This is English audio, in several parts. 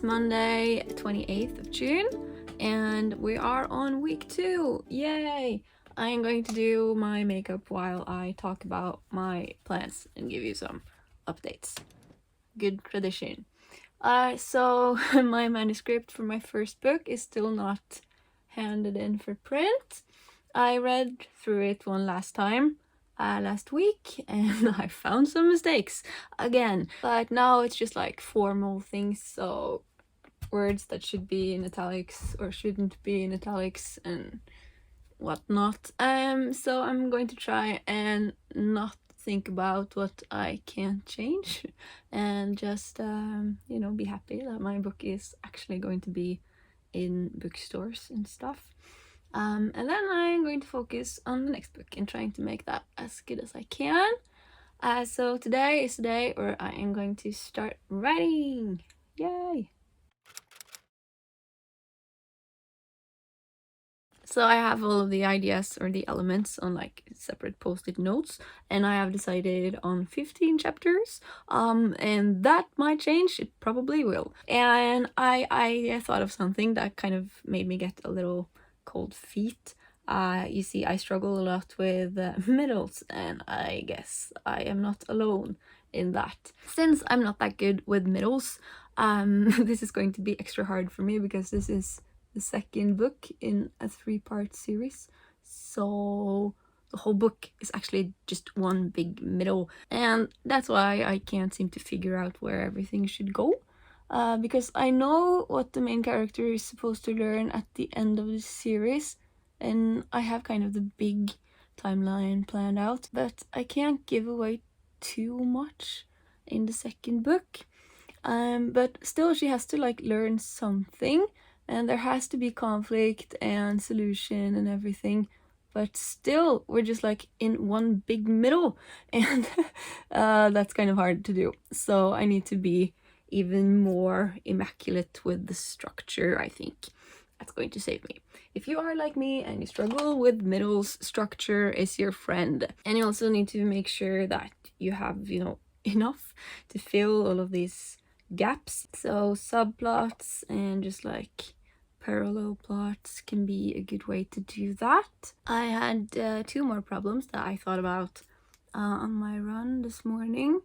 It's Monday, 28th of June, and we are on week 2. Yay! I am going to do my makeup while I talk about my plans and give you some updates. Good tradition. So my manuscript for my first book is still not handed in for print. I read through it one last time last week, and I found some mistakes again, but now it's just like formal things, so words that should be in italics or shouldn't be in italics and whatnot. So I'm going to try and not think about what I can't change and just be happy that my book is actually going to be in bookstores and stuff. And then I'm going to focus on the next book and trying to make that as good as I can. So today is the day where I am going to start writing. Yay! So I have all of the ideas or the elements on like separate post-it notes, and I have decided on 15 chapters, and that might change. It probably will. And I thought of something that kind of made me get a little cold feet. You see, I struggle a lot with middles, and I guess I am not alone in that. Since I'm not that good with middles, this is going to be extra hard for me because this is the second book in a 3-part series, so the whole book is actually just one big middle, and that's why I can't seem to figure out where everything should go, because I know what the main character is supposed to learn at the end of the series, and I have kind of the big timeline planned out, but I can't give away too much in the second book. But still she has to like learn something, and there has to be conflict and solution and everything, but still we're just like in one big middle, and that's kind of hard to do. So I need to be even more immaculate with the structure. I think that's going to save me. If you are like me and you struggle with middles, structure is your friend. And you also need to make sure that you have, enough to fill all of these gaps. So subplots and just like parallel plots can be a good way to do that. I had 2 more problems that I thought about on my run this morning,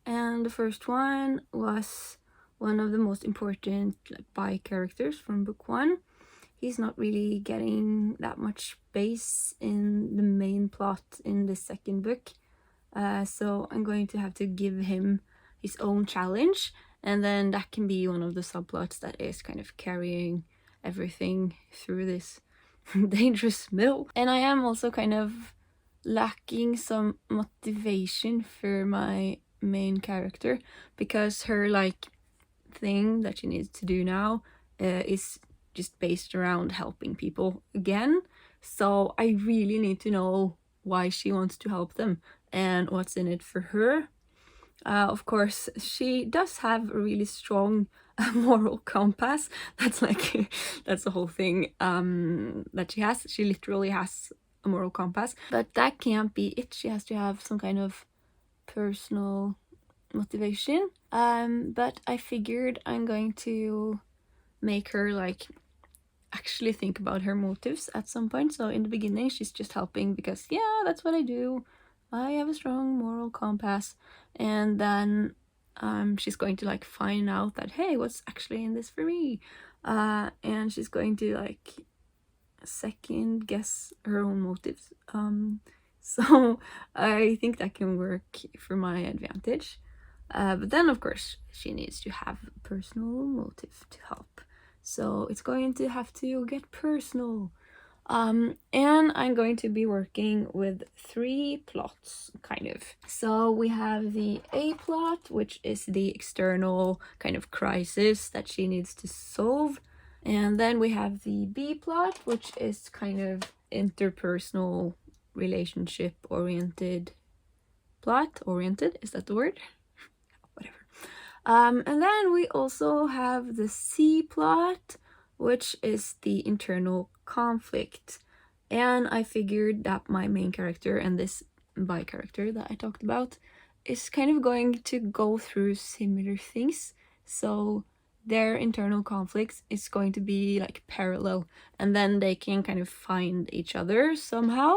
and the first one was one of the most important bi characters from book 1. He's not really getting that much space in the main plot in the second book, so I'm going to have to give him his own challenge, and then that can be one of the subplots that is kind of carrying everything through this dangerous middle. And I am also kind of lacking some motivation for my main character, because her like thing that she needs to do now is just based around helping people again. So I really need to know why she wants to help them and what's in it for her. Of course, she does have a really strong moral compass. That's like that's the whole thing that she has. She literally has a moral compass, but that can't be it. She has to have some kind of personal motivation. But I figured I'm going to make her like actually think about her motives at some point. So in the beginning she's just helping because yeah, that's what I do, I have a strong moral compass, and then she's going to like find out that hey, what's actually in this for me, and she's going to like second guess her own motives. So I think that can work for my advantage, but then of course she needs to have a personal motive to help, so it's going to have to get personal. And I'm going to be working with 3 plots, kind of. So we have the A plot, which is the external kind of crisis that she needs to solve. And then we have the B plot, which is kind of interpersonal, relationship oriented plot. Oriented, is that the word? Whatever. And then we also have the C plot, which is the internal conflict. And I figured that my main character and this bi character that I talked about is kind of going to go through similar things. So their internal conflicts is going to be like parallel, and then they can kind of find each other somehow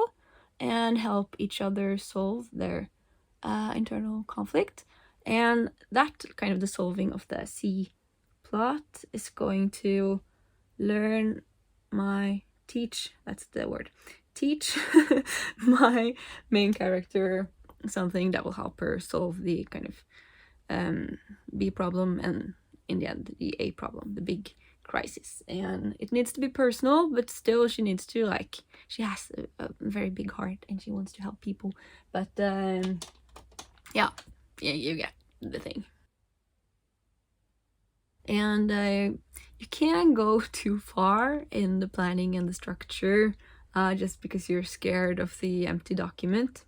and help each other solve their internal conflict. And that kind of the solving of the C plot is going to learn my teach that's the word teach my main character something that will help her solve the kind of B problem, and in the end the A problem, the big crisis. And it needs to be personal, but still she needs to like, she has a very big heart and she wants to help people, but yeah, you get the thing. And you can't go too far in the planning and the structure just because you're scared of the empty document.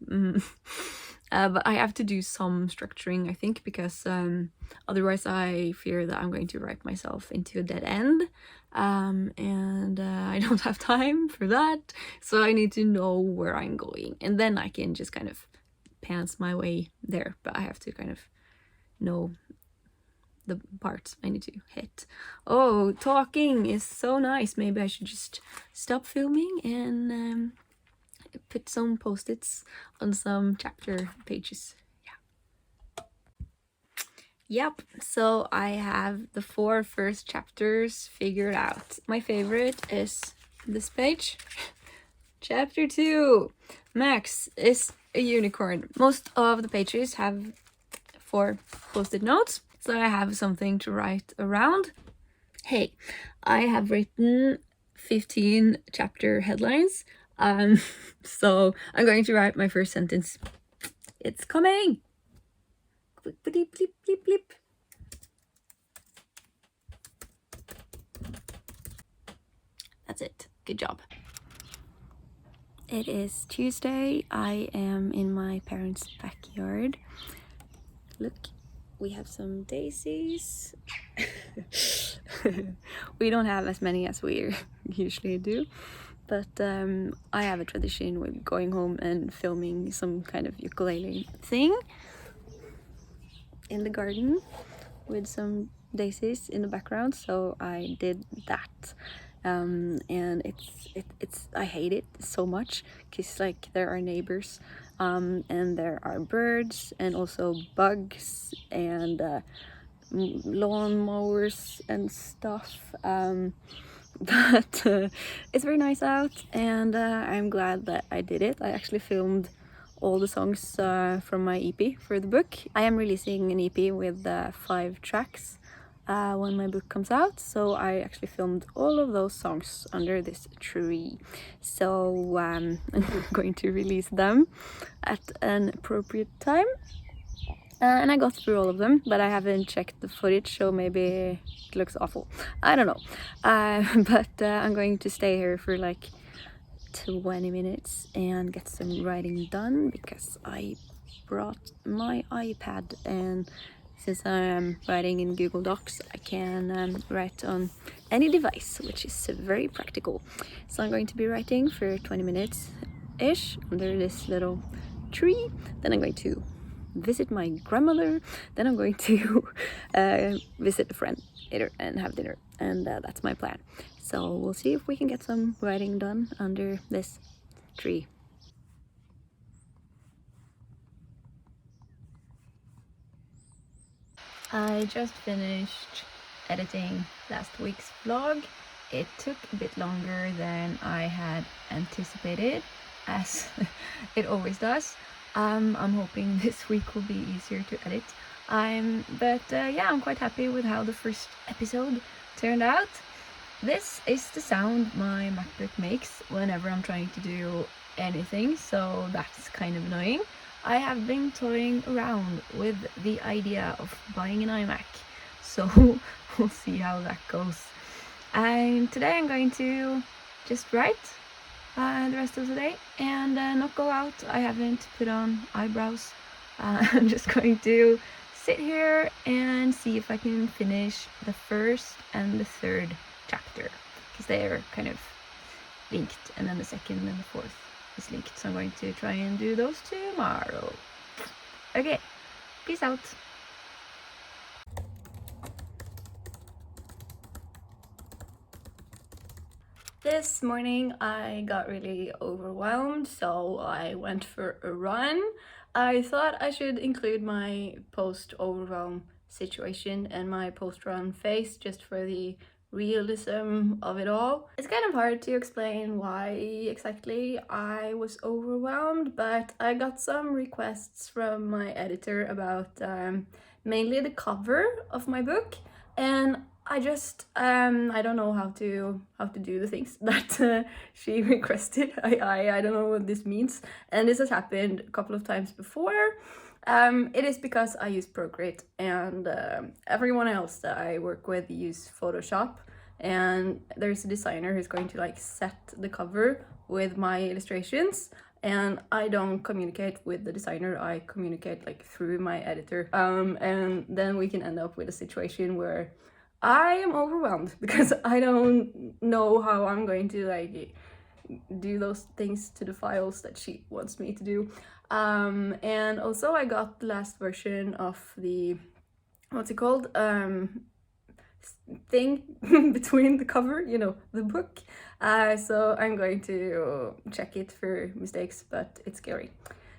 But I have to do some structuring, I think, because otherwise I fear that I'm going to write myself into a dead end. And I don't have time for that. So I need to know where I'm going. And then I can just kind of pants my way there. But I have to kind of know the parts I need to hit. Oh, talking is so nice. Maybe I should just stop filming and put some post-its on some chapter pages. Yeah. Yep, so I have the 4 first chapters figured out. My favorite is this page. Chapter 2. Max is a unicorn. Most of the pages have 4 post-it notes, so I have something to write around. Hey, I have written 15 chapter headlines. So I'm going to write my first sentence. It's coming! Blip, blip, blip, blip, blip. That's it. Good job. It is Tuesday. I am in my parents' backyard. Look, we have some daisies. We don't have as many as we usually do, but I have a tradition with going home and filming some kind of ukulele thing in the garden with some daisies in the background, so I did that. And it's I hate it so much because like there are neighbors and there are birds and also bugs and lawn mowers and stuff, but it's very nice out, and I'm glad that I did it. I actually filmed all the songs from my EP for the book. I am releasing an EP with 5 tracks when my book comes out, so I actually filmed all of those songs under this tree. So I'm going to release them at an appropriate time. And I got through all of them, but I haven't checked the footage, so maybe it looks awful. I don't know. But I'm going to stay here for like 20 minutes and get some writing done, because I brought my iPad, and since I'm writing in Google Docs, I can write on any device, which is very practical. So I'm going to be writing for 20 minutes-ish under this little tree. Then I'm going to visit my grandmother, then I'm going to visit a friend later and have dinner, and that's my plan. So we'll see if we can get some writing done under this tree. I just finished editing last week's vlog. It took a bit longer than I had anticipated, as it always does. I'm hoping this week will be easier to edit. But yeah, I'm quite happy with how the first episode turned out. This is the sound my MacBook makes whenever I'm trying to do anything, so that's kind of annoying. I have been toying around with the idea of buying an iMac, so we'll see how that goes. And today I'm going to just write the rest of the day and not go out. I haven't put on eyebrows. I'm just going to sit here and see if I can finish the first and the third chapter, because they are kind of linked, and then the second and the fourth is linked, so I'm going to try and do those tomorrow. Okay, peace out. This morning I got really overwhelmed, so I went for a run. I thought I should include my post-overwhelm situation and my post-run phase just for the realism of it all. It's kind of hard to explain why exactly I was overwhelmed, but I got some requests from my editor about mainly the cover of my book, and I just I don't know how to do the things that she requested. I don't know what this means, and this has happened a couple of times before. It is because I use Procreate, and everyone else that I work with use Photoshop, and there's a designer who's going to like set the cover with my illustrations, and I don't communicate with the designer, I communicate like through my editor, and then we can end up with a situation where I am overwhelmed because I don't know how I'm going to like do those things to the files that she wants me to do. And also I got the last version of the, what's it called? Thing between the cover, you know, the book. So I'm going to check it for mistakes, but it's scary.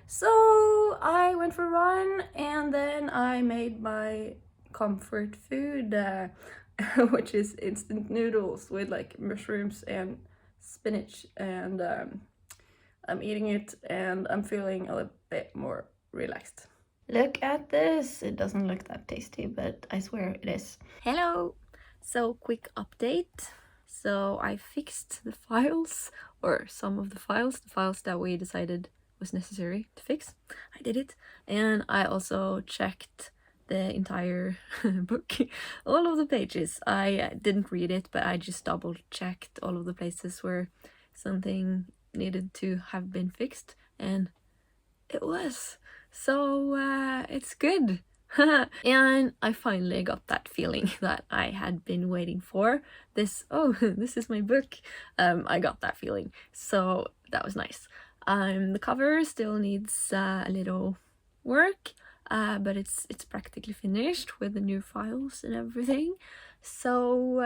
So I went for a run, and then I made my comfort food, which is instant noodles with like mushrooms and spinach, and I'm eating it and I'm feeling a little bit more relaxed. Look at this! It doesn't look that tasty, but I swear it is. Hello! So, quick update. So I fixed the files, or some of the files that we decided was necessary to fix. I did it. And I also checked the entire book, all of the pages. I didn't read it, but I just double checked all of the places where something needed to have been fixed, and it was. So it's good. And I finally got that feeling that I had been waiting for. This, oh, this is my book. I got that feeling, so that was nice. The cover still needs a little work, but it's practically finished with the new files and everything. So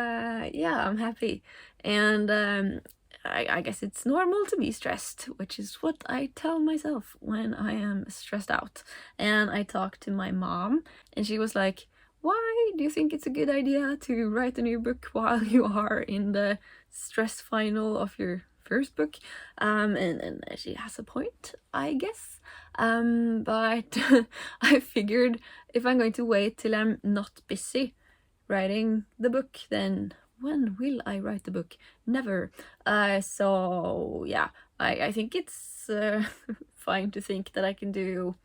yeah, I'm happy. And I guess it's normal to be stressed, which is what I tell myself when I am stressed out. And I talked to my mom, and she was like, why do you think it's a good idea to write a new book while you are in the stress final of your first book? And she has a point, I guess. But I figured if I'm going to wait till I'm not busy writing the book, then when will I write the book? Never. So yeah, I think it's fine to think that I can do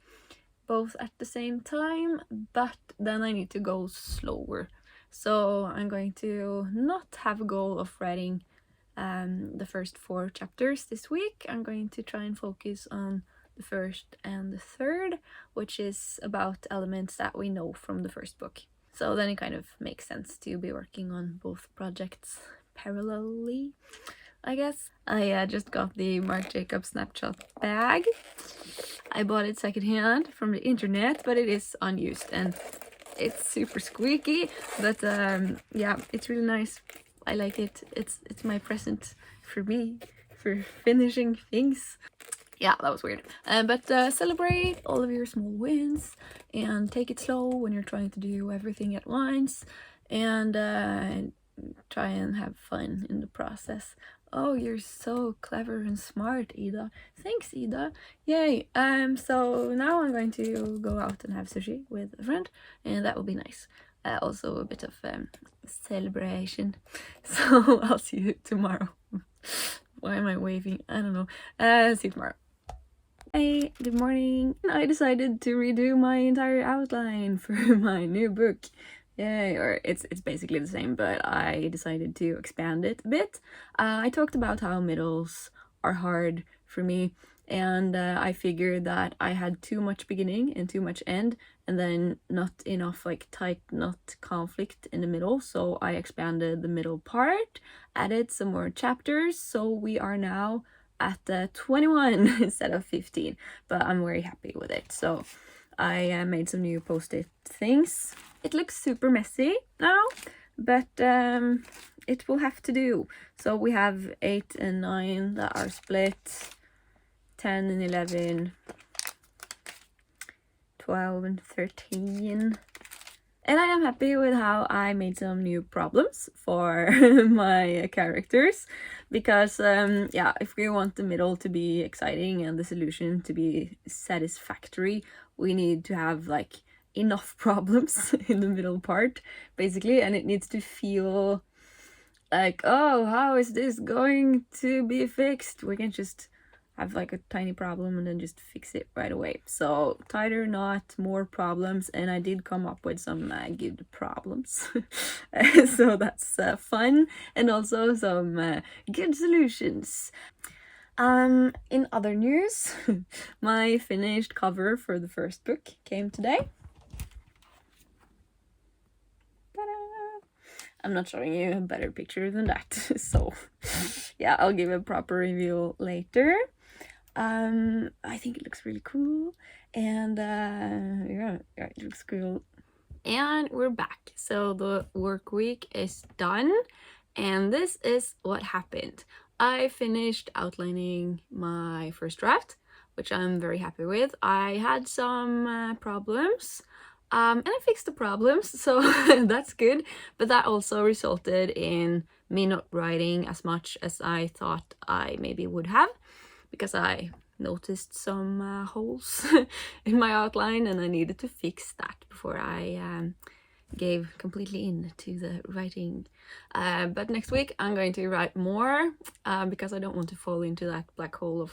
both at the same time, but then I need to go slower. So I'm going to not have a goal of writing the first 4 chapters this week. I'm going to try and focus on the first and the third, which is about elements that we know from the first book. So then it kind of makes sense to be working on both projects parallelly, I guess. I just got the Marc Jacobs Snapshot bag. I bought it secondhand from the internet, but it is unused and it's super squeaky, but yeah, it's really nice. I like it. It's my present for me, for finishing things. Yeah, that was weird. But celebrate all of your small wins and take it slow when you're trying to do everything at once, and try and have fun in the process. Oh, you're so clever and smart, Ida. Thanks, Ida. Yay. So now I'm going to go out and have sushi with a friend, and that will be nice. Also a bit of celebration. So I'll see you tomorrow. Why am I waving? I don't know. See you tomorrow. Hey, good morning. I decided to redo my entire outline for my new book. Yay, or it's basically the same, but I decided to expand it a bit. I talked about how middles are hard for me, and I figured that I had too much beginning and too much end, and then not enough like tight knot conflict in the middle, so I expanded the middle part, added some more chapters, so we are now at 21 instead of 15, but I'm very happy with it. So I made some new post-it things. It looks super messy now, but it will have to do. So we have 8 and 9 that are split, 10 and 11, 12 and 13. And I am happy with how I made some new problems for my characters, because yeah, if we want the middle to be exciting and the solution to be satisfactory, we need to have like enough problems in the middle part, basically, and it needs to feel like, oh, how is this going to be fixed? We can just have like a tiny problem and then just fix it right away. So tighter knot, more problems, and I did come up with some good problems. So that's fun, and also some good solutions. In other news, my finished cover for the first book came today. I'm not showing you a better picture than that, so yeah, I'll give a proper review later. I think it looks really cool, and yeah, it looks cool. And we're back. So the work week is done, and this is what happened. I finished outlining my first draft, which I'm very happy with. I had some problems, and I fixed the problems, so that's good. But that also resulted in me not writing as much as I thought I maybe would have, because I noticed some holes in my outline, and I needed to fix that before I gave completely in to the writing. But next week I'm going to write more, because I don't want to fall into that black hole of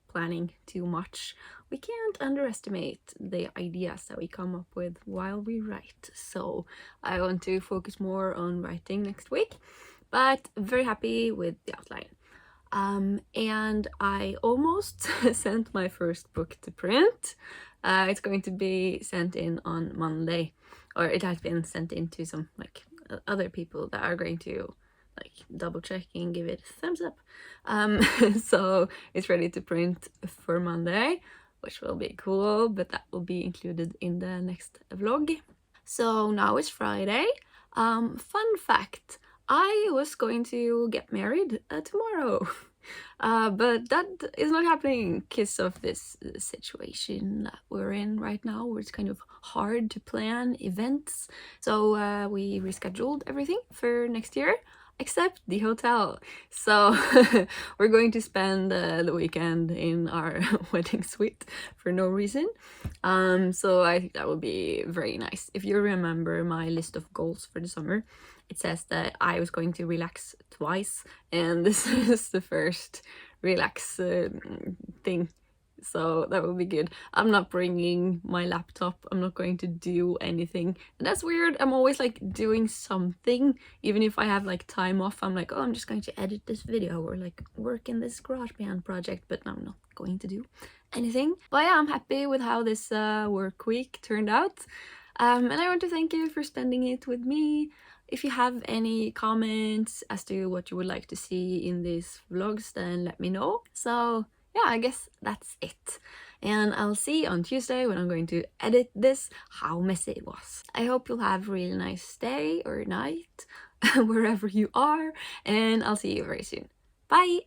planning too much. We can't underestimate the ideas that we come up with while we write, so I want to focus more on writing next week, but very happy with the outline. And I almost sent my first book to print. It's going to be sent in on Monday, or it has been sent in to some like other people that are going to like double check and give it a thumbs up. So it's ready to print for Monday, which will be cool, but that will be included in the next vlog. So now it's Friday. Fun fact, I was going to get married tomorrow. But that is not happening because of this situation that we're in right now, where it's kind of hard to plan events. So we rescheduled everything for next year, except the hotel. So we're going to spend the weekend in our wedding suite for no reason. So I think that would be very nice. If you remember my list of goals for the summer, it says that I was going to relax twice, and this is the first relax thing. So that will be good. I'm not bringing my laptop. I'm not going to do anything. And that's weird. I'm always like doing something. Even if I have like time off, I'm like, oh, I'm just going to edit this video or like work in this GarageBand project, but I'm not going to do anything. But yeah, I'm happy with how this work week turned out. And I want to thank you for spending it with me. If you have any comments as to what you would like to see in these vlogs, then let me know. So yeah, I guess that's it. And I'll see on Tuesday, when I'm going to edit this, how messy it was. I hope you'll have a really nice day or night wherever you are, and I'll see you very soon. Bye!